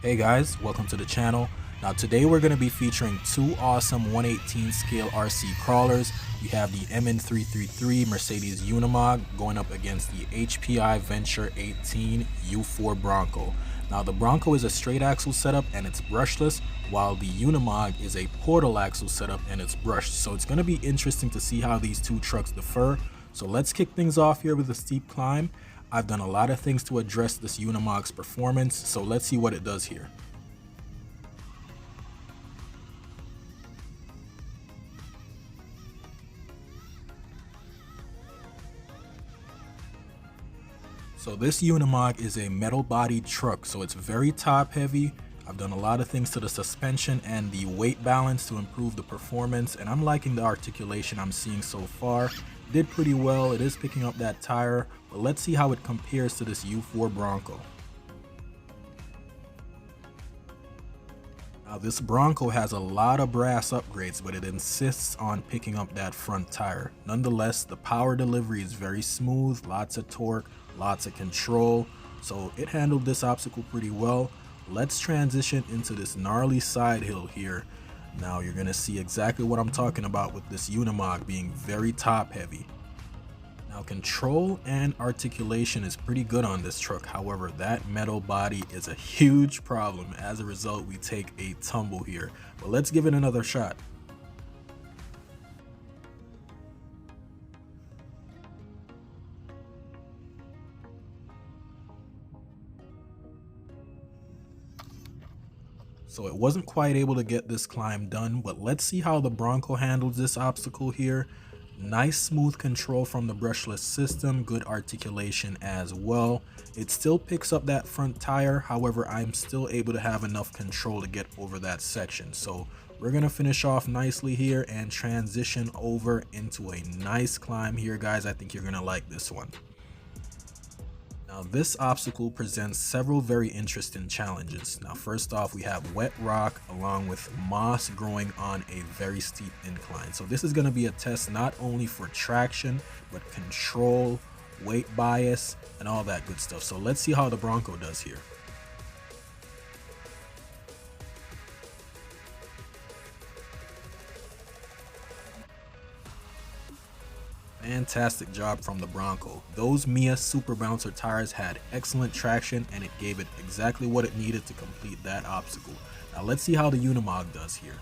Hey guys, welcome to the channel. Now today we're going to be featuring two awesome 118 scale RC crawlers. We have the MN333 Mercedes Unimog going up against the Hpi Venture 18 U4 Bronco. Now the Bronco is a straight axle setup and it's brushless, while the Unimog is a portal axle setup and it's brushed. So it's going to be interesting to see how these two trucks differ. So let's kick things off here with a steep climb. I've done a lot of things to address this Unimog's performance, so let's see what it does here. So this Unimog is a metal bodied truck, so it's very top heavy. I've done a lot of things to the suspension and the weight balance to improve the performance, and I'm liking the articulation I'm seeing so far. Did pretty well. It is picking up that tire, but let's see how it compares to this U4 Bronco. Now this Bronco has a lot of brass upgrades, but it insists on picking up that front tire. Nonetheless, the power delivery is very smooth, lots of torque, lots of control, so it handled this obstacle pretty well. Let's transition into this gnarly side hill here. Now you're gonna see exactly what I'm talking about with this Unimog being very top heavy. Now control and articulation is pretty good on this truck, however that metal body is a huge problem. As a result, we take a tumble here, but let's give it another shot. So it wasn't quite able to get this climb done, but let's see how the Bronco handles this obstacle here. Nice smooth control from the brushless system, good articulation as well. It still picks up that front tire, however I'm still able to have enough control to get over that section. So we're gonna finish off nicely here and transition over into a nice climb here, guys. I think you're gonna like this one. Now this obstacle presents several very interesting challenges. Now first off, we have wet rock along with moss growing on a very steep incline. So this is going to be a test not only for traction, but control, weight bias, and all that good stuff. So let's see how the Bronco does here. Fantastic job from the Bronco. Those Mia Super Bouncer tires had excellent traction and it gave it exactly what it needed to complete that obstacle. Now let's see how the Unimog does here.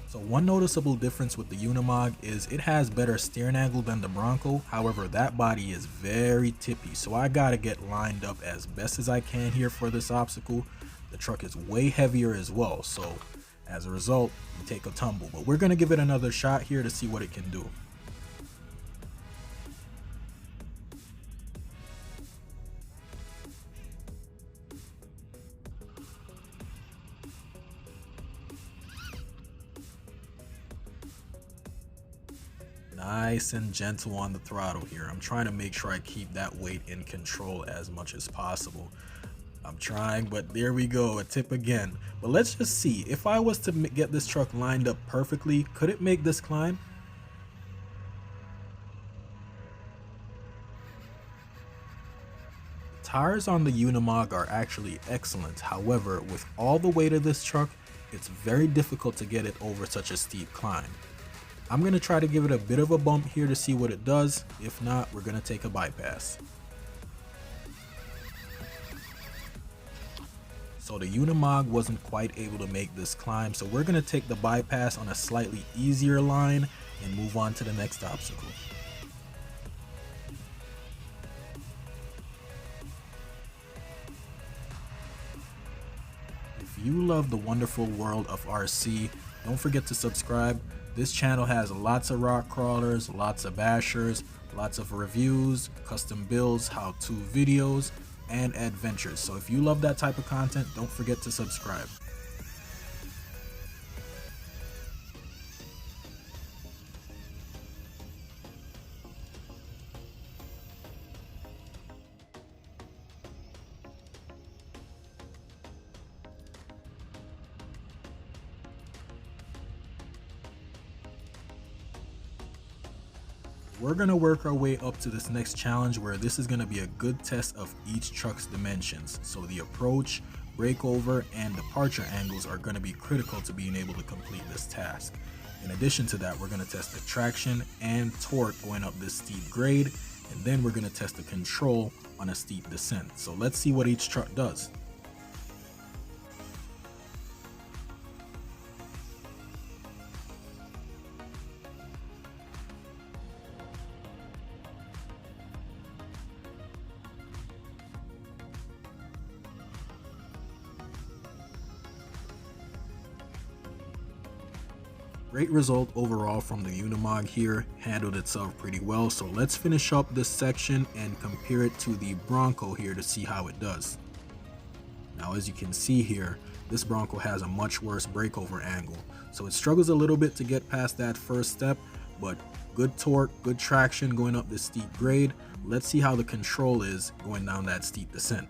So one noticeable difference with the Unimog is it has better steering angle than the Bronco. However, that body is very tippy, so I gotta get lined up as best as I can here for this obstacle. The truck is way heavier as well, so as a result, we take a tumble, but we're going to give it another shot here to see what it can do. Nice and gentle on the throttle here. I'm trying to make sure I keep that weight in control as much as possible. I'm trying, but there we go, a tip again. But let's just see, if I was to get this truck lined up perfectly, could it make this climb? Tires on the Unimog are actually excellent. However, with all the weight of this truck, it's very difficult to get it over such a steep climb. I'm going to try to give it a bit of a bump here to see what it does. If not, we're going to take a bypass. So the Unimog wasn't quite able to make this climb, so we're going to take the bypass on a slightly easier line and move on to the next obstacle. If you love the wonderful world of RC, don't forget to subscribe. This channel has lots of rock crawlers, lots of bashers, lots of reviews, custom builds, how-to videos, and adventures. So if you love that type of content, don't forget to subscribe. We're going to work our way up to this next challenge where this is going to be a good test of each truck's dimensions. So the approach, breakover, and departure angles are going to be critical to being able to complete this task. In addition to that, we're going to test the traction and torque going up this steep grade, and then we're going to test the control on a steep descent. So let's see what each truck does. Great result overall from the Unimog here, handled itself pretty well. So let's finish up this section and compare it to the Bronco here to see how it does. Now, as you can see here, this Bronco has a much worse breakover angle. So it struggles a little bit to get past that first step, but good torque, good traction going up this steep grade. Let's see how the control is going down that steep descent.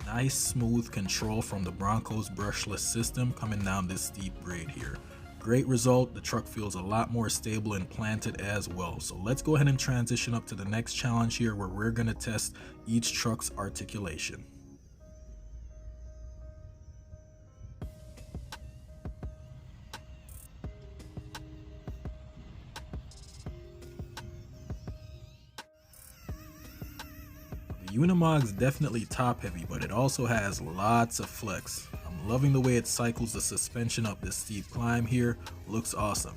Nice smooth control from the Bronco's brushless system coming down this steep grade here. Great result. The truck feels a lot more stable and planted as well. So let's go ahead and transition up to the next challenge here where we're going to test each truck's articulation. Unimog's definitely top heavy, but it also has lots of flex. I'm loving the way it cycles the suspension up this steep climb here. Looks awesome.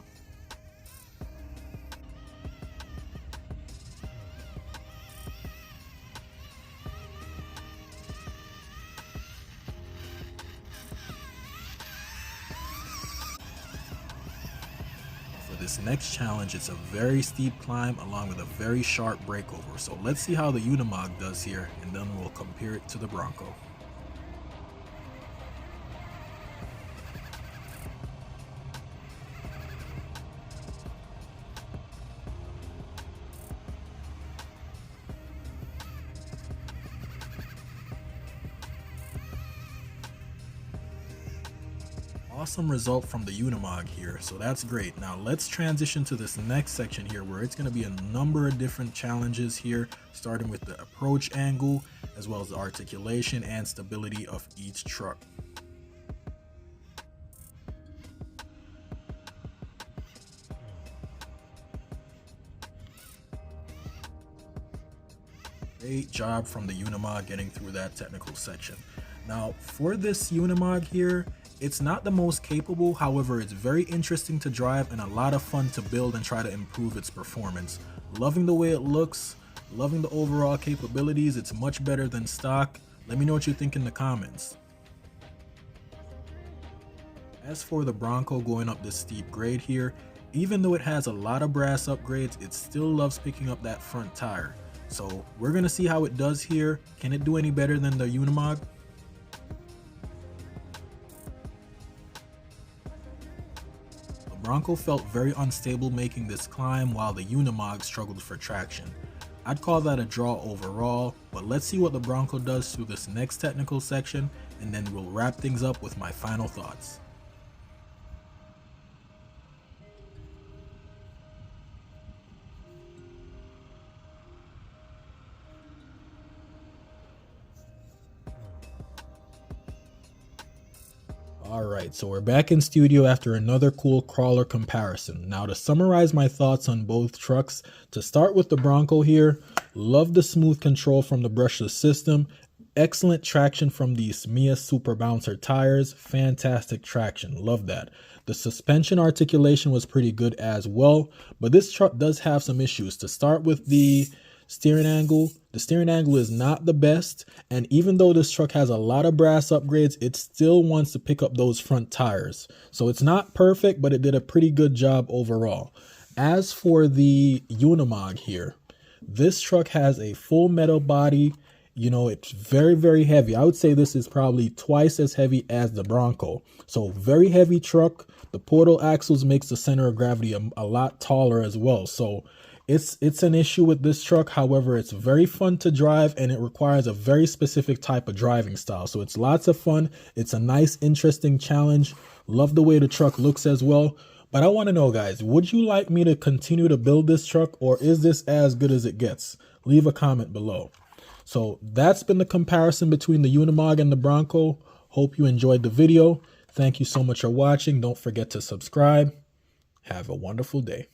This next challenge, it's a very steep climb along with a very sharp breakover. So let's see how the Unimog does here, and then we'll compare it to the Bronco. Awesome result from the Unimog here, so that's great. Now let's transition to this next section here where it's going to be a number of different challenges here, starting with the approach angle as well as the articulation and stability of each truck. Great job from the Unimog getting through that technical section. Now for this Unimog here, it's not the most capable, however, it's very interesting to drive and a lot of fun to build and try to improve its performance. Loving the way it looks, loving the overall capabilities. It's much better than stock. Let me know what you think in the comments. As for the Bronco going up this steep grade here, even though it has a lot of brass upgrades, it still loves picking up that front tire. So we're gonna see how it does here. Can it do any better than the Unimog? Bronco felt very unstable making this climb while the Unimog struggled for traction. I'd call that a draw overall, but let's see what the Bronco does through this next technical section, and then we'll wrap things up with my final thoughts. Alright, so we're back in studio after another cool crawler comparison. Now to summarize my thoughts on both trucks, to start with the Bronco here, love the smooth control from the brushless system, excellent traction from the Hpi Super Bouncer tires, fantastic traction, love that. The suspension articulation was pretty good as well, but this truck does have some issues. To start with the steering angle is not the best, and even though this truck has a lot of brass upgrades, it still wants to pick up those front tires. So it's not perfect, but it did a pretty good job overall. As for the Unimog here, this truck has a full metal body. You know, it's very, very heavy. I would say this is probably twice as heavy as the Bronco. So very heavy truck. The portal axles makes the center of gravity a lot taller as well. So It's an issue with this truck. However, it's very fun to drive and it requires a very specific type of driving style. So it's lots of fun. It's a nice, interesting challenge. Love the way the truck looks as well. But I want to know, guys, would you like me to continue to build this truck, or is this as good as it gets? Leave a comment below. So that's been the comparison between the Unimog and the Bronco. Hope you enjoyed the video. Thank you so much for watching. Don't forget to subscribe. Have a wonderful day.